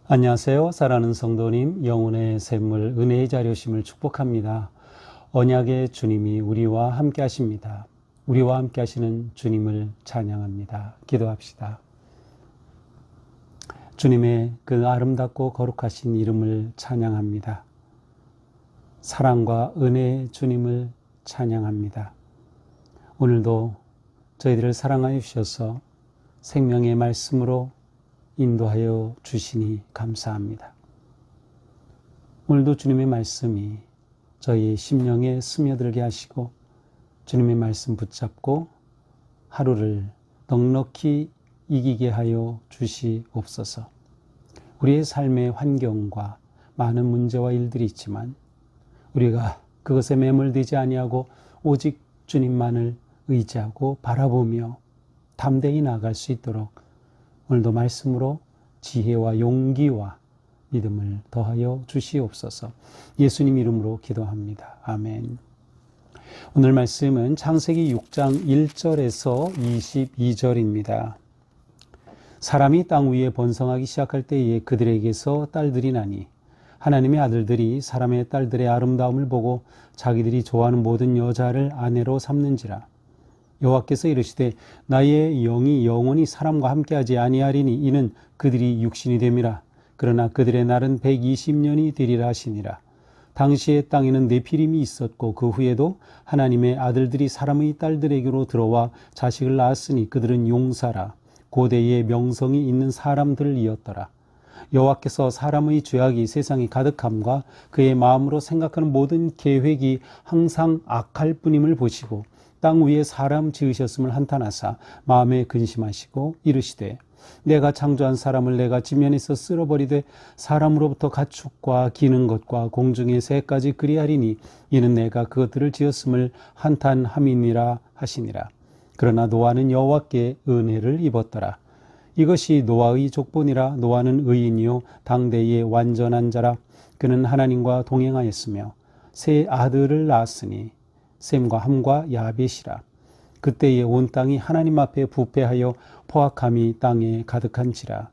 안녕하세요. 사랑하는 성도님, 영혼의 샘물 은혜의 자료심을 축복합니다. 언약의 주님이 우리와 함께 하십니다. 우리와 함께 하시는 주님을 찬양합니다. 기도합시다. 주님의 그 아름답고 거룩하신 이름을 찬양합니다. 사랑과 은혜의 주님을 찬양합니다. 오늘도 저희들을 사랑하여 주셔서 생명의 말씀으로 인도하여 주시니 감사합니다. 오늘도 주님의 말씀이 저희 심령에 스며들게 하시고 주님의 말씀 붙잡고 하루를 넉넉히 이기게 하여 주시옵소서. 우리의 삶의 환경과 많은 문제와 일들이 있지만 우리가 그것에 매몰되지 아니하고 오직 주님만을 의지하고 바라보며 담대히 나아갈 수 있도록 오늘도 말씀으로 지혜와 용기와 믿음을 더하여 주시옵소서. 예수님 이름으로 기도합니다. 아멘. 오늘 말씀은 창세기 6장 1절에서 22절입니다. 사람이 땅 위에 번성하기 시작할 때에 그들에게서 딸들이 나니 하나님의 아들들이 사람의 딸들의 아름다움을 보고 자기들이 좋아하는 모든 여자를 아내로 삼는지라. 여호와께서 이르시되 나의 영이 영원히 사람과 함께하지 아니하리니 이는 그들이 육신이 됨이라. 그러나 그들의 날은 120년이 되리라 하시니라. 당시의 땅에는 네피림이 있었고 그 후에도 하나님의 아들들이 사람의 딸들에게로 들어와 자식을 낳았으니 그들은 용사라. 고대의 명성이 있는 사람들이었더라. 여호와께서 사람의 죄악이 세상에 가득함과 그의 마음으로 생각하는 모든 계획이 항상 악할 뿐임을 보시고 땅 위에 사람 지으셨음을 한탄하사 마음에 근심하시고 이르시되 내가 창조한 사람을 내가 지면에서 쓸어버리되 사람으로부터 가축과 기는 것과 공중의 새까지 그리하리니 이는 내가 그것들을 지었음을 한탄함이니라 하시니라. 그러나 노아는 여호와께 은혜를 입었더라. 이것이 노아의 족본이라. 노아는 의인이요 당대의 완전한 자라. 그는 하나님과 동행하였으며 세 아들을 낳았으니 셈과 함과 야벳이라. 그때에 온 땅이 하나님 앞에 부패하여 포악함이 땅에 가득한지라.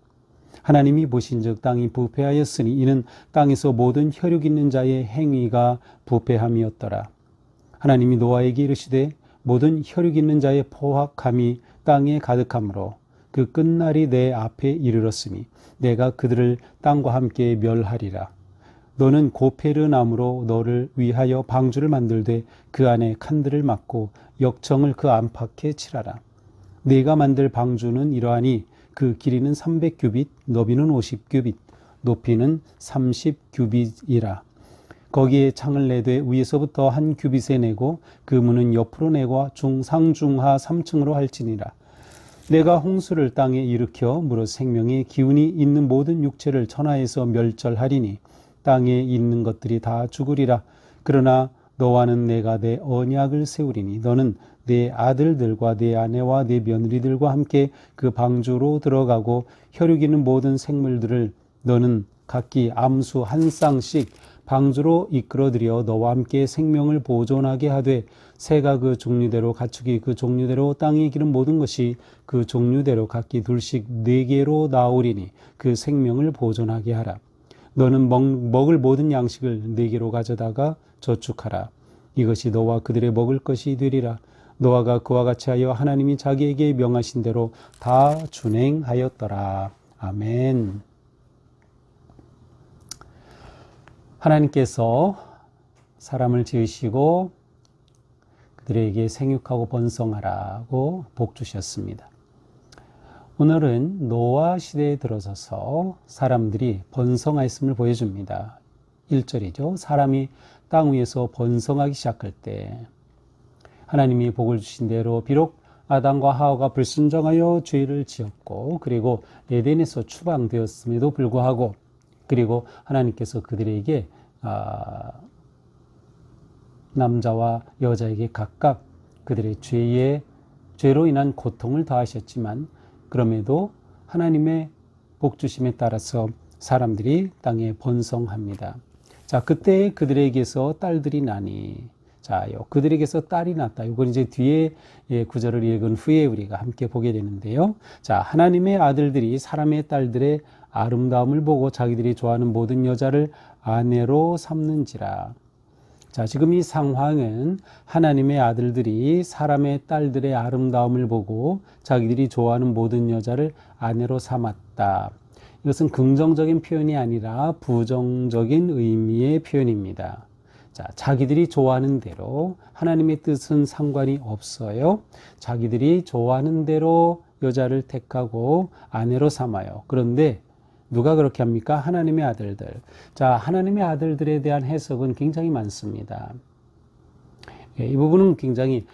하나님이 보신즉 땅이 부패하였으니 이는 땅에서 모든 혈육 있는 자의 행위가 부패함이었더라. 하나님이 노아에게 이르시되 모든 혈육 있는 자의 포악함이 땅에 가득하므로 그 끝날이 내 앞에 이르렀으니 내가 그들을 땅과 함께 멸하리라. 너는 고페르 나무로 너를 위하여 방주를 만들되 그 안에 칸들을 막고 역청을 그 안팎에 칠하라. 네가 만들 방주는 이러하니 그 길이는 300규빗, 너비는 50규빗, 높이는 30규빗이라. 거기에 창을 내되 위에서부터 한 규빗에 내고 그 문은 옆으로 내고 상중하 3층으로 할지니라. 내가 홍수를 땅에 일으켜 무릇 생명의 기운이 있는 모든 육체를 천하에서 멸절하리니 땅에 있는 것들이 다 죽으리라. 그러나 너와는 내가 내 언약을 세우리니 너는 내 아들들과 내 아내와 내 며느리들과 함께 그 방주로 들어가고 혈육 있는 모든 생물들을 너는 각기 암수 한 쌍씩 방주로 이끌어들여 너와 함께 생명을 보존하게 하되 새가 그 종류대로 가축이 그 종류대로 땅에 기는 모든 것이 그 종류대로 각기 둘씩 4개로 나오리니 그 생명을 보존하게 하라. 너는 먹을 모든 양식을 4개로 가져다가 저축하라. 이것이 너와 그들의 먹을 것이 되리라. 노아가 그와 같이 하여 하나님이 자기에게 명하신 대로 다 준행하였더라. 아멘. 하나님께서 사람을 지으시고 그들에게 생육하고 번성하라고 복 주셨습니다. 오늘은 노아 시대에 들어서서 사람들이 번성하였음을 보여줍니다. 1절이죠. 사람이 땅 위에서 번성하기 시작할 때 하나님이 복을 주신 대로 비록 아담과 하와가 불순종하여 죄를 지었고 그리고 에덴에서 추방되었음에도 불구하고 그리고 하나님께서 그들에게 남자와 여자에게 각각 그들의 죄로 인한 고통을 더하셨지만 그럼에도 하나님의 복주심에 따라서 사람들이 땅에 번성합니다. 자, 그때 그들에게서 딸들이 나니. 자, 그들에게서 딸이 났다. 이건 이제 뒤에 구절을 읽은 후에 우리가 함께 보게 되는데요. 자, 하나님의 아들들이 사람의 딸들의 아름다움을 보고 자기들이 좋아하는 모든 여자를 아내로 삼는지라. 자, 지금 이 상황은 하나님의 아들들이 사람의 딸들의 아름다움을 보고 자기들이 좋아하는 모든 여자를 아내로 삼았다. 이것은 긍정적인 표현이 아니라 부정적인 의미의 표현입니다. 자, 자기들이 좋아하는 대로, 하나님의 뜻은 상관이 없어요. 자기들이 좋아하는 대로 여자를 택하고 아내로 삼아요. 그런데 누가 그렇게 합니까? 하나님의 아들들. 자, 하나님의 아들들에 대한 해석은 굉장히 많습니다. 이 부분은 굉장히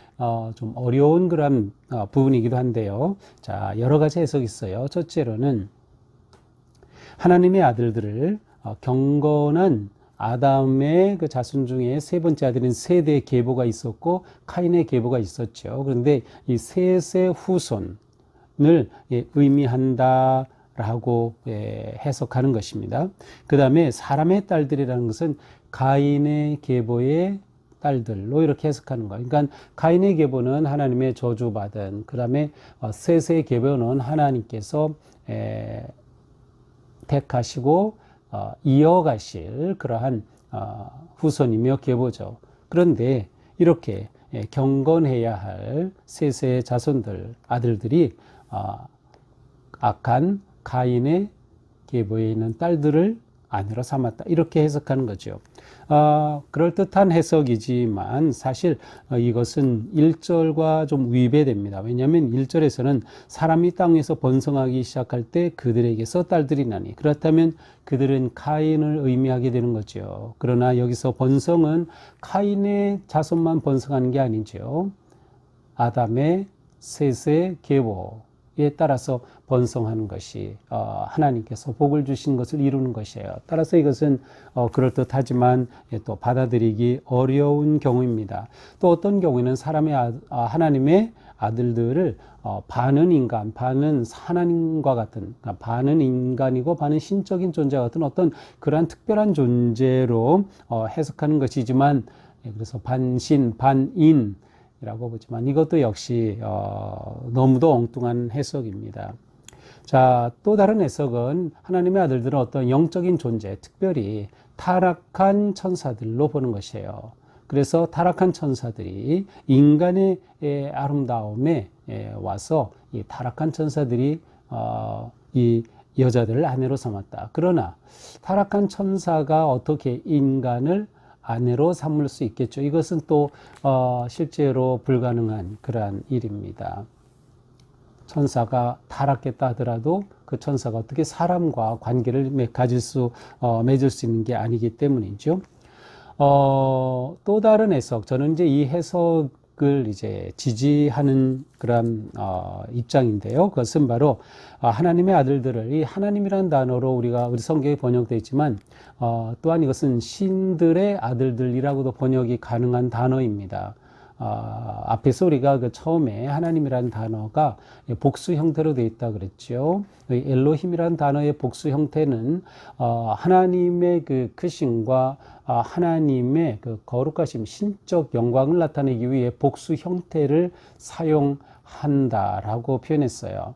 좀 어려운 그런 부분이기도 한데요. 자, 여러 가지 해석이 있어요. 첫째로는 하나님의 아들들을 경건한 아담의 그 자손 중에 세 번째 아들인 셋의 계보가 있었고 카인의 계보가 있었죠. 그런데 이 셋의 후손을 의미한다라고 해석하는 것입니다. 그 다음에 사람의 딸들이라는 것은 가인의 계보의 딸들로 이렇게 해석하는 거예요. 그러니까 가인의 계보는 하나님의 저주받은, 그 다음에 셋의 계보는 하나님께서 택하시고 이어가실 그러한 후손이며 계보죠. 그런데 이렇게 경건해야 할 셋의 자손들, 아들들이 악한 가인의 계보에 있는 딸들을 아내로 삼았다. 이렇게 해석하는 거죠. 그럴듯한 해석이지만 사실 이것은 1절과 좀 위배됩니다. 왜냐하면 1절에서는 사람이 땅에서 번성하기 시작할 때 그들에게서 딸들이 나니, 그렇다면 그들은 카인을 의미하게 되는 거죠. 그러나 여기서 번성은 카인의 자손만 번성하는 게 아니죠. 아담의 셋의 계보에 따라서 번성하는 것이 하나님께서 복을 주신 것을 이루는 것이에요. 따라서 이것은 그럴듯하지만 또 받아들이기 어려운 경우입니다. 또 어떤 경우에는 하나님의 아들들을 반은 인간, 반은 하나님과 같은, 반은 인간이고 반은 신적인 존재 같은 어떤 그러한 특별한 존재로 해석하는 것이지만, 그래서 반신, 반인 이라고 보지만 이것도 역시 너무도 엉뚱한 해석입니다. 자, 또 다른 해석은 하나님의 아들들은 어떤 영적인 존재, 특별히 타락한 천사들로 보는 것이에요. 그래서 타락한 천사들이 인간의 아름다움에 와서 이 타락한 천사들이 이 여자들을 아내로 삼았다. 그러나 타락한 천사가 어떻게 인간을 아내로 삼을 수 있겠죠. 이것은 또 실제로 불가능한 그러한 일입니다. 천사가 타락했다 하더라도 그 천사가 어떻게 사람과 관계를 맺을 수 있는 게 아니기 때문이죠. 또 다른 해석, 저는 이제 이 해석을 이제 지지하는 그런 입장인데요. 그것은 바로 하나님의 아들들을, 이 하나님이라는 단어로 우리 성경에 번역되어 있지만 또한 이것은 신들의 아들들이라고도 번역이 가능한 단어입니다. 앞에서 우리가 그 처음에 하나님이라는 단어가 복수 형태로 되어 있다 그랬죠. 엘로힘이라는 단어의 복수 형태는 하나님의 그 크심과 하나님의 그 거룩하심, 신적 영광을 나타내기 위해 복수 형태를 사용한다라고 표현했어요.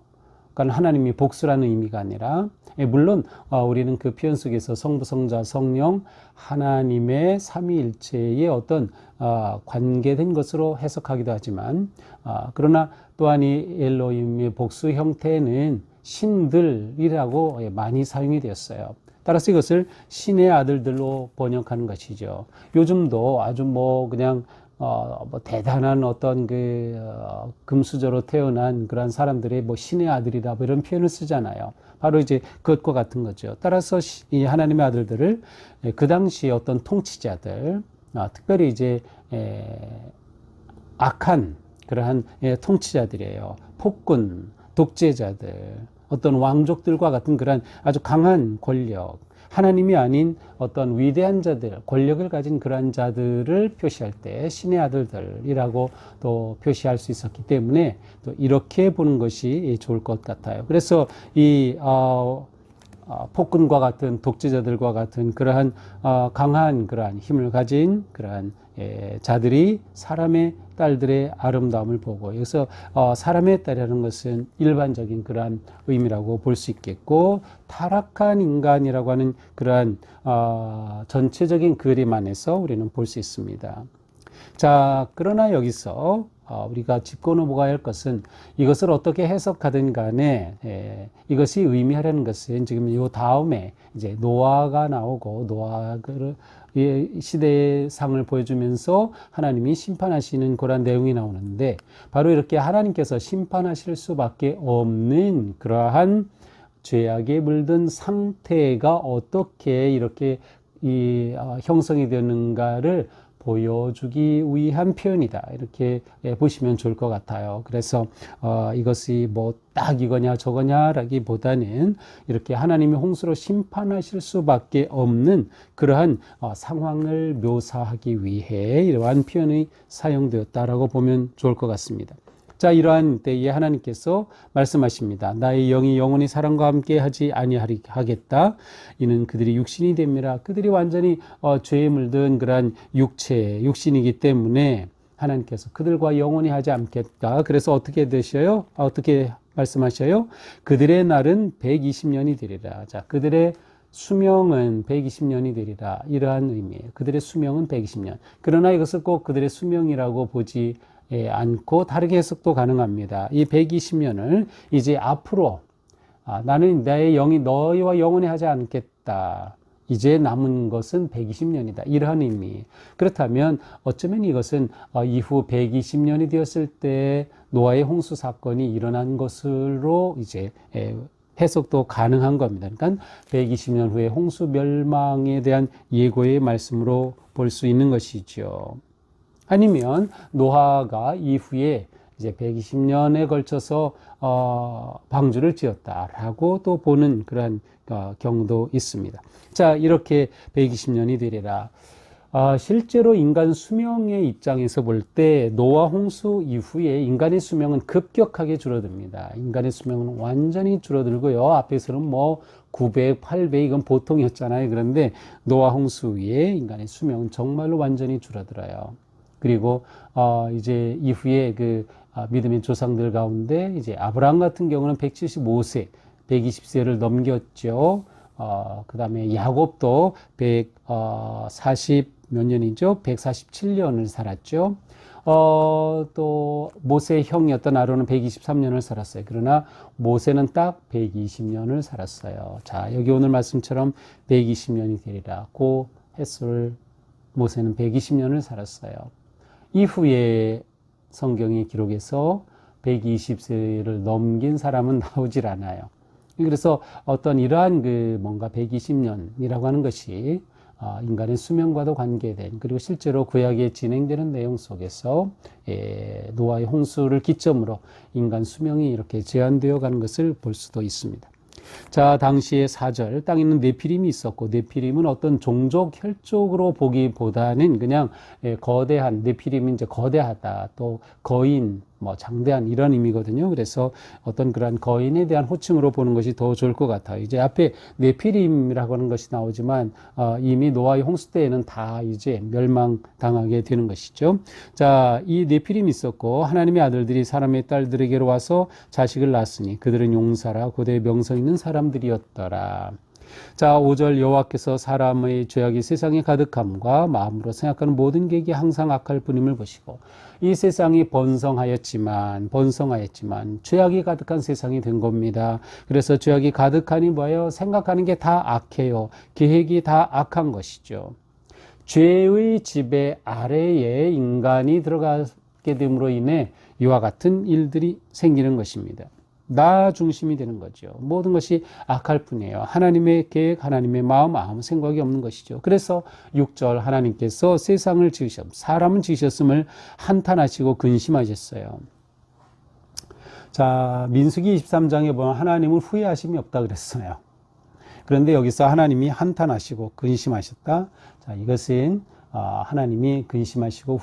그러니까 하나님이 복수라는 의미가 아니라, 물론 우리는 그 표현 속에서 성부, 성자, 성령, 하나님의 삼위일체의 어떤 관계된 것으로 해석하기도 하지만, 그러나 또한 이 엘로힘의 복수 형태는 신들이라고 많이 사용이 되었어요. 따라서 이것을 신의 아들들로 번역하는 것이죠. 요즘도 아주 그냥 대단한 어떤 금수저로 태어난 그런 사람들의 신의 아들이다 이런 표현을 쓰잖아요. 바로 이제 그것과 같은 거죠. 따라서 이 하나님의 아들들을 그 당시 어떤 통치자들, 특별히 이제 악한 그러한 통치자들이에요. 폭군, 독재자들, 어떤 왕족들과 같은 그런 아주 강한 권력, 하나님이 아닌 어떤 위대한 자들, 권력을 가진 그러한 자들을 표시할 때 신의 아들들이라고 또 표시할 수 있었기 때문에 또 이렇게 보는 것이 좋을 것 같아요. 그래서 이 폭군과 같은 독재자들과 같은 그러한 강한 그러한 힘을 가진 그러한 자들이 사람의 딸들의 아름다움을 보고, 여기서 사람의 딸이라는 것은 일반적인 그러한 의미라고 볼 수 있겠고, 타락한 인간이라고 하는 그러한 전체적인 그림 안에서 우리는 볼 수 있습니다. 자, 그러나 여기서 우리가 짚고 넘어가야 할 것은, 이것을 어떻게 해석하든 간에 이것이 의미하려는 것은 지금 이 다음에 이제 노아가 나오고, 노아의 시대의 상을 보여주면서 하나님이 심판하시는 그런 내용이 나오는데, 바로 이렇게 하나님께서 심판하실 수밖에 없는 그러한 죄악에 물든 상태가 어떻게 이렇게 형성이 되는가를 보여주기 위한 표현이다, 이렇게 보시면 좋을 것 같아요. 그래서 이것이 뭐 딱 이거냐 저거냐라기보다는 이렇게 하나님이 홍수로 심판하실 수밖에 없는 그러한 상황을 묘사하기 위해 이러한 표현이 사용되었다라고 보면 좋을 것 같습니다. 자, 이러한 때에 하나님께서 말씀하십니다. 나의 영이 영원히 사람과 함께 하지 아니하겠다. 이는 그들이 육신이 됩니다. 그들이 완전히 죄에 물든 그러한 육신이기 때문에 하나님께서 그들과 영원히 하지 않겠다. 그래서 어떻게 되셔요? 어떻게 말씀하셔요? 그들의 날은 120년이 되리라. 자, 그들의 수명은 120년이 되리라. 이러한 의미예요. 그들의 수명은 120년. 그러나 이것을 꼭 그들의 수명이라고 보지 않고 다르게 해석도 가능합니다. 이 120년을 이제 앞으로 나는 나의 영이 너희와 영원히 하지 않겠다. 이제 남은 것은 120년이다. 이러한 의미. 그렇다면 어쩌면 이것은 이후 120년이 되었을 때 노아의 홍수 사건이 일어난 것으로 이제 해석도 가능한 겁니다. 그러니까 120년 후에 홍수 멸망에 대한 예고의 말씀으로 볼 수 있는 것이죠. 아니면 노아가 이후에 이제 120년에 걸쳐서 방주를 지었다라고 또 보는 그러한 경우도 있습니다. 자, 이렇게 120년이 되리라. 실제로 인간 수명의 입장에서 볼 때 노아 홍수 이후에 인간의 수명은 급격하게 줄어듭니다. 인간의 수명은 완전히 줄어들고요. 앞에서는 뭐 900, 800 이건 보통이었잖아요. 그런데 노아 홍수 후에 인간의 수명은 정말로 완전히 줄어들어요. 그리고 이제 이후에 그 믿음의 조상들 가운데 이제 아브라함 같은 경우는 175세, 120세를 넘겼죠. 그 다음에 야곱도 140 몇 년이죠? 147년을 살았죠. 또 모세의 형이었던 아론은 123년을 살았어요. 그러나 모세는 딱 120년을 살았어요. 자, 여기 오늘 말씀처럼 120년이 되리라. 고 햇술 모세는 120년을 살았어요. 이후에 성경의 기록에서 120세를 넘긴 사람은 나오질 않아요. 그래서 어떤 이러한 뭔가 120년이라고 하는 것이 인간의 수명과도 관계된, 그리고 실제로 구약에 진행되는 내용 속에서 노아의 홍수를 기점으로 인간 수명이 이렇게 제한되어 가는 것을 볼 수도 있습니다. 자, 당시에 4절 땅에 있는 네피림이 있었고, 네피림은 어떤 종족 혈족으로 보기보다는 그냥 거대한, 네피림이 이제 거대하다, 또 거인, 뭐 장대한 이런 의미거든요. 그래서 어떤 그러한 거인에 대한 호칭으로 보는 것이 더 좋을 것 같아요. 이제 앞에 네피림이라고 하는 것이 나오지만 이미 노아의 홍수 때에는 다 이제 멸망당하게 되는 것이죠. 자, 이 네피림이 있었고 하나님의 아들들이 사람의 딸들에게로 와서 자식을 낳았으니 그들은 용사라 고대 명성 있는 사람들이었더라. 자, 5절 여호와께서 사람의 죄악이 세상에 가득함과 마음으로 생각하는 모든 계획이 항상 악할 뿐임을 보시고, 이 세상이 번성하였지만 죄악이 가득한 세상이 된 겁니다. 그래서 죄악이 가득하니 뭐예요? 생각하는 게 다 악해요. 계획이 다 악한 것이죠. 죄의 지배 아래에 인간이 들어가게 됨으로 인해 이와 같은 일들이 생기는 것입니다. 나 중심이 되는 거죠. 모든 것이 악할 뿐이에요. 하나님의 계획, 하나님의 마음, 아무 생각이 없는 것이죠. 그래서 6절 하나님께서 세상을 사람은 지으셨음을 한탄하시고 근심하셨어요. 자, 민수기 23장에 보면 하나님은 후회하심이 없다 그랬어요. 그런데 여기서 하나님이 한탄하시고 근심하셨다. 자, 이것은 하나님이 근심하시고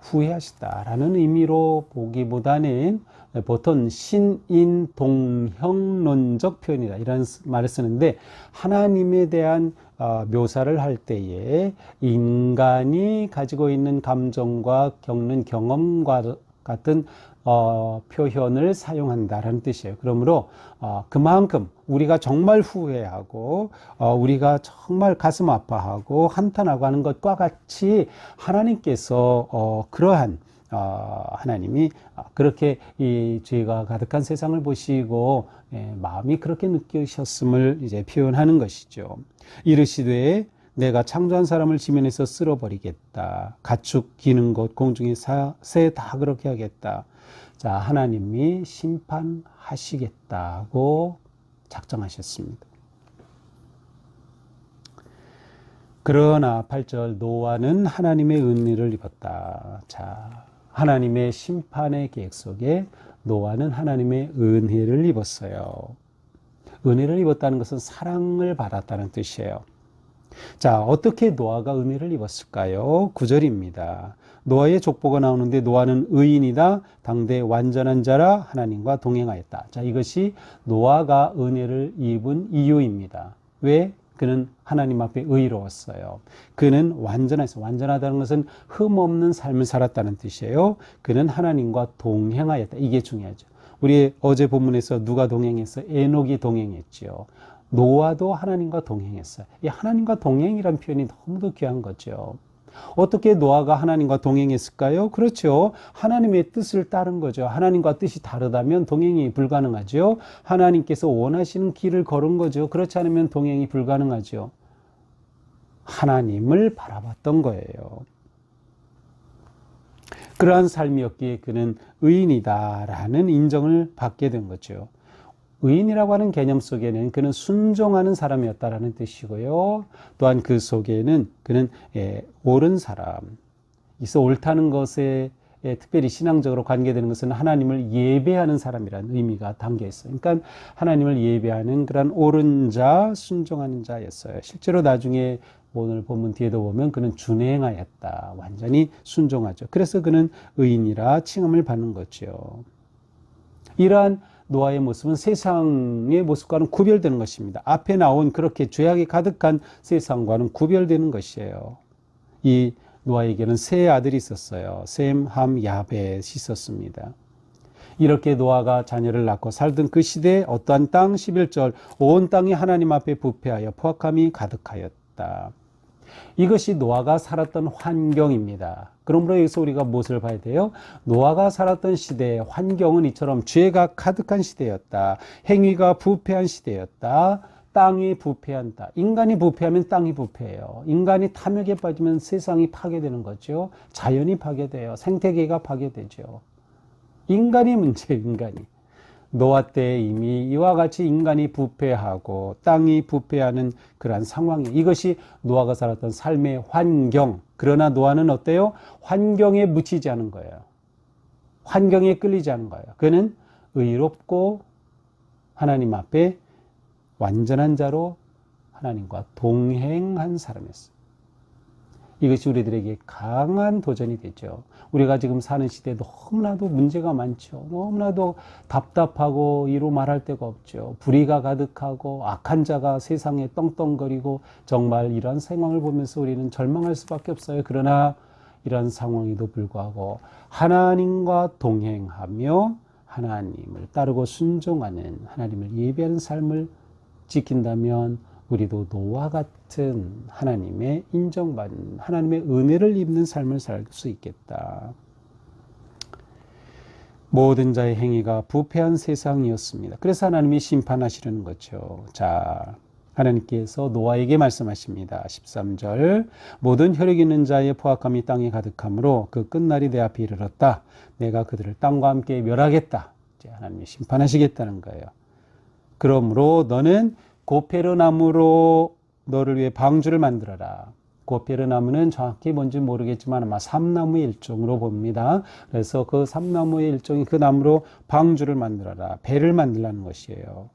후회하셨다라는 의미로 보기보다는 보통 신인동형론적 표현이다 이런 말을 쓰는데, 하나님에 대한 묘사를 할 때에 인간이 가지고 있는 감정과 겪는 경험과 같은 표현을 사용한다라는 뜻이에요. 그러므로 그만큼 우리가 정말 후회하고 우리가 정말 가슴 아파하고 한탄하고 하는 것과 같이 하나님께서 그러한 하나님이 그렇게 이 죄가 가득한 세상을 보시고 마음이 그렇게 느끼셨음을 이제 표현하는 것이죠. 이르시되 내가 창조한 사람을 지면에서 쓸어버리겠다. 가축 기는 것 공중의 새 다 그렇게 하겠다. 자, 하나님이 심판하시겠다고 작정하셨습니다. 그러나 8절 노아는 하나님의 은혜를 입었다. 자, 하나님의 심판의 계획 속에 노아는 하나님의 은혜를 입었어요. 은혜를 입었다는 것은 사랑을 받았다는 뜻이에요. 자, 어떻게 노아가 은혜를 입었을까요? 9절입니다. 노아의 족보가 나오는데 노아는 의인이다. 당대 완전한 자라 하나님과 동행하였다. 자, 이것이 노아가 은혜를 입은 이유입니다. 왜? 그는 하나님 앞에 의로웠어요. 그는 완전하다는 것은 흠없는 삶을 살았다는 뜻이에요. 그는 하나님과 동행하였다. 이게 중요하죠. 우리 어제 본문에서 누가 동행했어요? 에녹이 동행했죠. 노아도 하나님과 동행했어요. 이 하나님과 동행이란 표현이 너무도 귀한 거죠. 어떻게 노아가 하나님과 동행했을까요? 그렇죠. 하나님의 뜻을 따른 거죠. 하나님과 뜻이 다르다면 동행이 불가능하죠. 하나님께서 원하시는 길을 걸은 거죠. 그렇지 않으면 동행이 불가능하죠. 하나님을 바라봤던 거예요. 그러한 삶이었기에 그는 의인이다라는 인정을 받게 된 거죠. 의인이라고 하는 개념 속에는 그는 순종하는 사람이었다라는 뜻이고요. 또한 그 속에는 그는 옳은 사람, 있어 옳다는 것에 특별히 신앙적으로 관계되는 것은 하나님을 예배하는 사람이라는 의미가 담겨 있어요. 그러니까 하나님을 예배하는 그런 옳은 자, 순종하는 자였어요. 실제로 나중에 오늘 본문 뒤에도 보면 그는 준행하였다. 완전히 순종하죠. 그래서 그는 의인이라 칭함을 받는 거죠. 이러한 노아의 모습은 세상의 모습과는 구별되는 것입니다. 앞에 나온 그렇게 죄악이 가득한 세상과는 구별되는 것이에요. 이 노아에게는 세 아들이 있었어요. 셈, 함, 야벳이 있었습니다. 이렇게 노아가 자녀를 낳고 살던 그 시대에 어떠한 땅, 11절, 온 땅이 하나님 앞에 부패하여 포악함이 가득하였다. 이것이 노아가 살았던 환경입니다. 그러므로 여기서 우리가 무엇을 봐야 돼요? 노아가 살았던 시대의 환경은 이처럼 죄가 가득한 시대였다. 행위가 부패한 시대였다. 땅이 부패한 땅. 인간이 부패하면 땅이 부패해요. 인간이 탐욕에 빠지면 세상이 파괴되는 거죠. 자연이 파괴돼요. 생태계가 파괴되죠. 인간이 문제예요, 인간이. 노아 때 이미 이와 같이 인간이 부패하고 땅이 부패하는 그러한 상황이, 이것이 노아가 살았던 삶의 환경. 그러나 노아는 어때요? 환경에 묻히지 않은 거예요. 환경에 끌리지 않은 거예요. 그는 의롭고 하나님 앞에 완전한 자로 하나님과 동행한 사람이었어요. 이것이 우리들에게 강한 도전이 되죠. 우리가 지금 사는 시대에 너무나도 문제가 많죠. 너무나도 답답하고 이루 말할 데가 없죠. 불의가 가득하고 악한 자가 세상에 떵떵거리고, 정말 이런 상황을 보면서 우리는 절망할 수밖에 없어요. 그러나 이런 상황에도 불구하고 하나님과 동행하며 하나님을 따르고 순종하는, 하나님을 예배하는 삶을 지킨다면 우리도 노아 같은 하나님의 인정받는, 하나님의 은혜를 입는 삶을 살 수 있겠다. 모든 자의 행위가 부패한 세상이었습니다. 그래서 하나님이 심판하시려는 거죠. 자, 하나님께서 노아에게 말씀하십니다. 13절, 모든 혈육 있는 자의 포악함이 땅에 가득하므로 그 끝날이 내 앞에 이르렀다. 내가 그들을 땅과 함께 멸하겠다. 이제 하나님이 심판하시겠다는 거예요. 그러므로 너는 고페르 나무로 너를 위해 방주를 만들어라. 고페르 나무는 정확히 뭔지 모르겠지만 아마 삼나무의 일종으로 봅니다. 그래서 그 삼나무의 일종이 그 나무로 방주를 만들어라. 배를 만들라는 것이에요.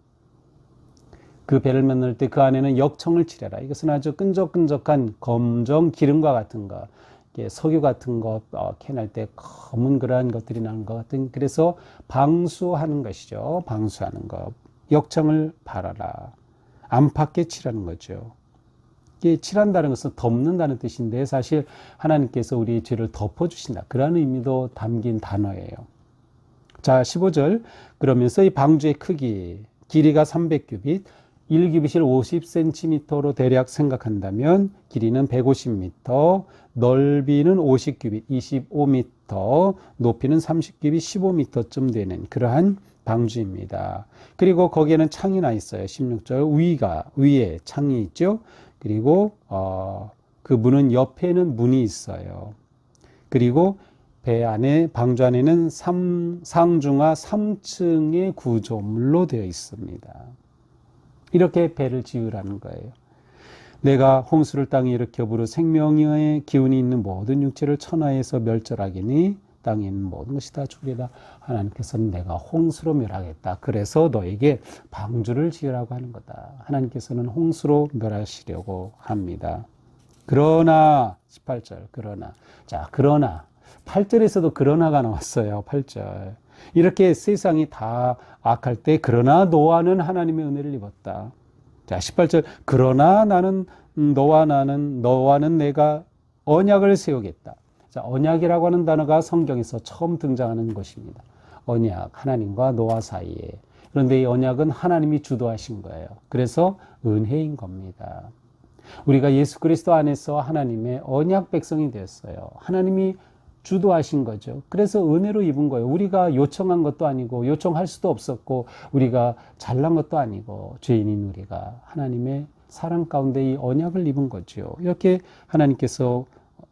그 배를 만들 때 그 안에는 역청을 칠해라. 이것은 아주 끈적끈적한 검정 기름과 같은 거, 석유 같은 거 캐낼 때 검은 그러한 것들이 나는 것 같은, 그래서 방수하는 것이죠. 방수하는 것. 역청을 바라라. 안팎에 칠하는 거죠. 이게 칠한다는 것은 덮는다는 뜻인데 사실 하나님께서 우리의 죄를 덮어주신다. 그런 의미도 담긴 단어예요. 자, 15절. 그러면서 이 방주의 크기, 길이가 300규빗, 1규빗을 50cm로 대략 생각한다면 길이는 150m, 넓이는 50규빗, 25m, 높이는 30규빗, 15m쯤 되는 그러한 방주입니다. 그리고 거기에는 창이 나 있어요. 16절. 위에 창이 있죠. 그리고 그 문은 옆에는 문이 있어요. 그리고 배 안에, 방주 안에는 상중하 3층의 구조물로 되어 있습니다. 이렇게 배를 지으라는 거예요. 내가 홍수를 땅에 일으켜 부르 생명의 기운이 있는 모든 육체를 천하에서 멸절하기니 땅에 있는 모든 것이 다 죽으리다. 하나님께서는 내가 홍수로 멸하겠다. 그래서 너에게 방주를 지으라고 하는 거다. 하나님께서는 홍수로 멸하시려고 합니다. 그러나 18절 그러나 8절에서도 그러나가 나왔어요. 8절. 이렇게 세상이 다 악할 때 그러나 노아는 하나님의 은혜를 입었다. 자, 18절. 그러나 너와는 내가 언약을 세우겠다. 자, 언약이라고 하는 단어가 성경에서 처음 등장하는 것입니다. 언약, 하나님과 노아 사이에. 그런데 이 언약은 하나님이 주도하신 거예요. 그래서 은혜인 겁니다. 우리가 예수 그리스도 안에서 하나님의 언약 백성이 되었어요. 하나님이 주도하신 거죠. 그래서 은혜로 입은 거예요. 우리가 요청한 것도 아니고 요청할 수도 없었고 우리가 잘난 것도 아니고 죄인인 우리가 하나님의 사랑 가운데 이 언약을 입은 거죠. 이렇게 하나님께서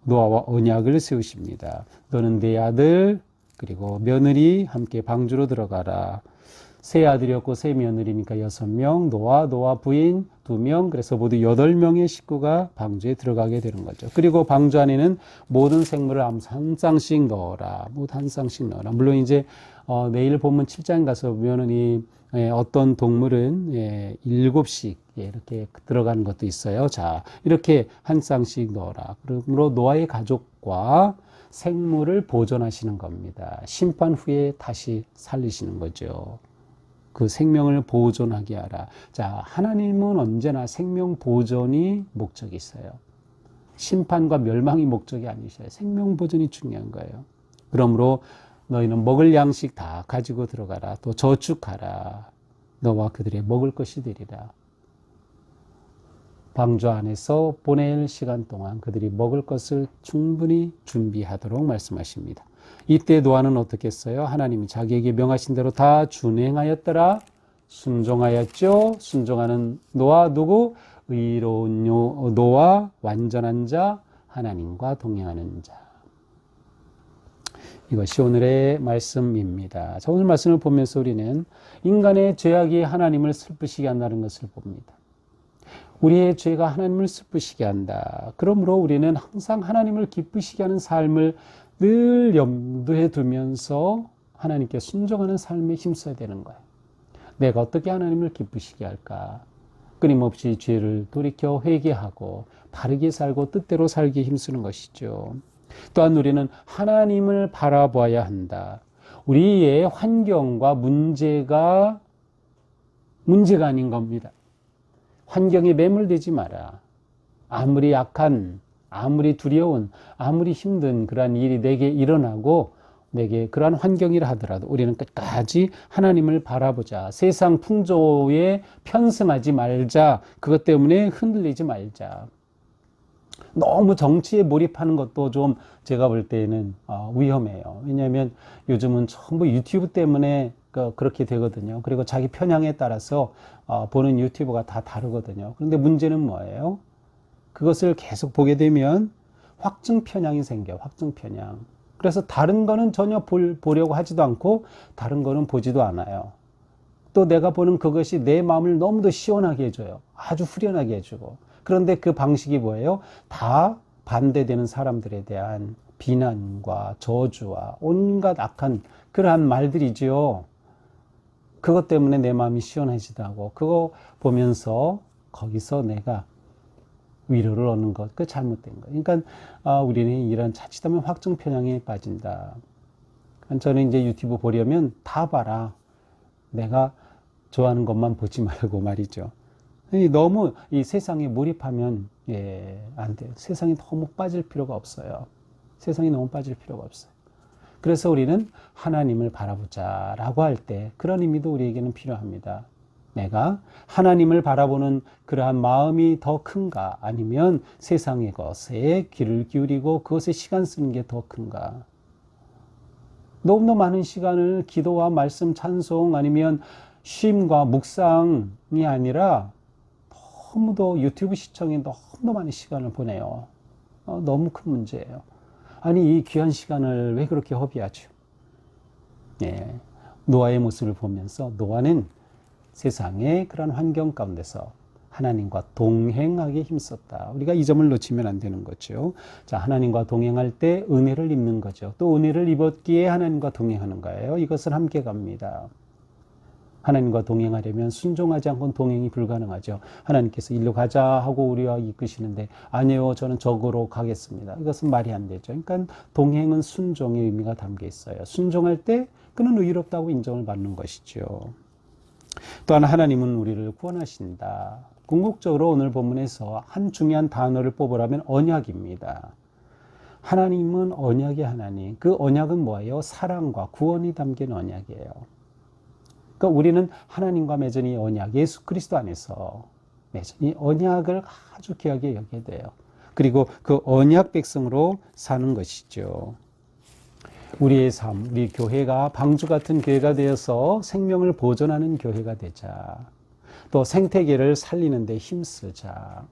노아와 언약을 세우십니다. 너는 네 아들 그리고 며느리 함께 방주로 들어가라. 세 아들이었고 세 며느리니까 6명, 노아 부인 2명, 그래서 모두 8명의 식구가 방주에 들어가게 되는 거죠. 그리고 방주 안에는 모든 생물을 한 쌍씩 넣어라. 모두 한 쌍씩 넣어라. 물론 이제 내일 본문 7장 가서 보면은 어떤 동물은 7씩 이렇게 들어가는 것도 있어요. 자, 이렇게 한 쌍씩 넣어라. 그러므로 노아의 가족과 생물을 보존하시는 겁니다. 심판 후에 다시 살리시는 거죠. 그 생명을 보존하게 하라. 자, 하나님은 언제나 생명 보존이 목적이 있어요. 심판과 멸망이 목적이 아니셔요. 생명 보존이 중요한 거예요. 그러므로 너희는 먹을 양식 다 가지고 들어가라. 또 저축하라. 너와 그들의 먹을 것이 되리라. 방주 안에서 보낼 시간 동안 그들이 먹을 것을 충분히 준비하도록 말씀하십니다. 이때 노아는 어떻게 했어요? 하나님이 자기에게 명하신 대로 다 준행하였더라. 순종하였죠. 순종하는 노아 누구? 의로운 노아, 완전한 자, 하나님과 동행하는 자. 이것이 오늘의 말씀입니다. 자, 오늘 말씀을 보면서 우리는 인간의 죄악이 하나님을 슬프시게 한다는 것을 봅니다. 우리의 죄가 하나님을 슬프시게 한다. 그러므로 우리는 항상 하나님을 기쁘시게 하는 삶을 늘 염두에 두면서 하나님께 순종하는 삶에 힘써야 되는 거예요. 내가 어떻게 하나님을 기쁘시게 할까? 끊임없이 죄를 돌이켜 회개하고 바르게 살고 뜻대로 살기에 힘쓰는 것이죠. 또한 우리는 하나님을 바라봐야 한다. 우리의 환경과 문제가 아닌 겁니다. 환경에 매몰되지 마라. 아무리 약한, 아무리 두려운, 아무리 힘든 그러한 일이 내게 일어나고 내게 그러한 환경이라 하더라도 우리는 끝까지 하나님을 바라보자. 세상 풍조에 편승하지 말자. 그것 때문에 흔들리지 말자. 너무 정치에 몰입하는 것도 좀 제가 볼 때는 위험해요. 왜냐하면 요즘은 전부 유튜브 때문에 그렇게 되거든요. 그리고 자기 편향에 따라서 보는 유튜브가 다 다르거든요. 그런데 문제는 뭐예요? 그것을 계속 보게 되면 확증 편향이 생겨요. 확증 편향. 그래서 다른 거는 전혀 보려고 하지도 않고 다른 거는 보지도 않아요. 또 내가 보는 그것이 내 마음을 너무도 시원하게 해줘요. 아주 후련하게 해주고. 그런데 그 방식이 뭐예요? 다 반대되는 사람들에 대한 비난과 저주와 온갖 악한 그러한 말들이죠. 그것 때문에 내 마음이 시원해지다고 그거 보면서 거기서 내가 위로를 얻는 것, 그 잘못된 거. 그러니까 우리는 이런 자칫하면 확증 편향에 빠진다. 그러니까 저는 이제 유튜브 보려면 다 봐라. 내가 좋아하는 것만 보지 말고 말이죠. 너무 이 세상에 몰입하면 안 돼요. 세상에 너무 빠질 필요가 없어요. 세상에 너무 빠질 필요가 없어요. 그래서 우리는 하나님을 바라보자라고 할 때 그런 의미도 우리에게는 필요합니다. 내가 하나님을 바라보는 그러한 마음이 더 큰가? 아니면 세상의 것에 귀를 기울이고 그것에 시간 쓰는 게 더 큰가? 너무나 많은 시간을 기도와 말씀 찬송 아니면 쉼과 묵상이 아니라 너무도 유튜브 시청에 너무 많은 시간을 보내요. 너무 큰 문제예요. 아니 이 귀한 시간을 왜 그렇게 허비하죠? 노아의 모습을 보면서 노아는 세상의 그런 환경 가운데서 하나님과 동행하기에 힘썼다. 우리가 이 점을 놓치면 안 되는 거죠. 자, 하나님과 동행할 때 은혜를 입는 거죠. 또 은혜를 입었기에 하나님과 동행하는 거예요. 이것은 함께 갑니다. 하나님과 동행하려면 순종하지 않고는 동행이 불가능하죠. 하나님께서 일로 가자 하고 우리와 이끄시는데 아니요, 저는 저거로 가겠습니다. 이것은 말이 안 되죠. 그러니까 동행은 순종의 의미가 담겨 있어요. 순종할 때 그는 의롭다고 인정을 받는 것이죠. 또한 하나님은 우리를 구원하신다. 궁극적으로 오늘 본문에서 한 중요한 단어를 뽑으라면 언약입니다. 하나님은 언약의 하나님. 그 언약은 뭐예요? 사랑과 구원이 담긴 언약이에요. 그러니까 우리는 하나님과 맺은 이 언약, 예수 그리스도 안에서 맺은 이 언약을 아주 귀하게 여겨야 돼요. 그리고 그 언약 백성으로 사는 것이죠. 우리의 삶, 우리 교회가 방주 같은 교회가 되어서 생명을 보존하는 교회가 되자. 또 생태계를 살리는 데 힘쓰자.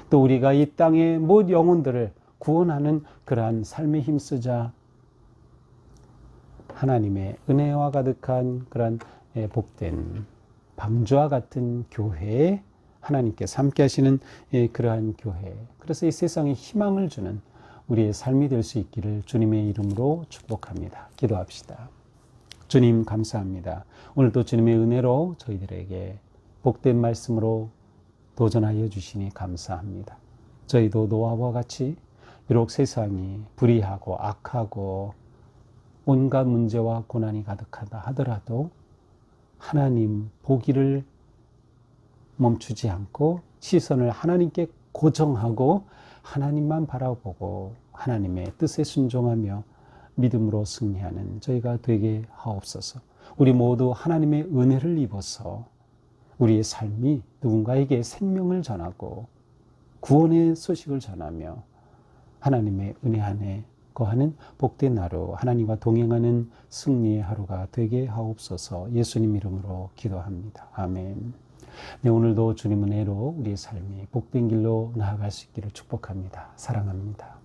또 우리가 이 땅의 모든 영혼들을 구원하는 그러한 삶에 힘쓰자. 하나님의 은혜와 가득한 그런 복된 방주와 같은 교회에 하나님께서 함께 하시는 그러한 교회. 그래서 이 세상에 희망을 주는 우리의 삶이 될 수 있기를 주님의 이름으로 축복합니다. 기도합시다. 주님 감사합니다. 오늘도 주님의 은혜로 저희들에게 복된 말씀으로 도전하여 주시니 감사합니다. 저희도 노아와 같이 비록 세상이 불의하고 악하고 온갖 문제와 고난이 가득하다 하더라도 하나님 보기를 멈추지 않고 시선을 하나님께 고정하고 하나님만 바라보고 하나님의 뜻에 순종하며 믿음으로 승리하는 저희가 되게 하옵소서. 우리 모두 하나님의 은혜를 입어서 우리의 삶이 누군가에게 생명을 전하고 구원의 소식을 전하며 하나님의 은혜 안에 거하는 복된 하루, 하나님과 동행하는 승리의 하루가 되게 하옵소서. 예수님 이름으로 기도합니다. 아멘. 네, 오늘도 주님 은혜로 우리의 삶이 복된 길로 나아갈 수 있기를 축복합니다. 사랑합니다.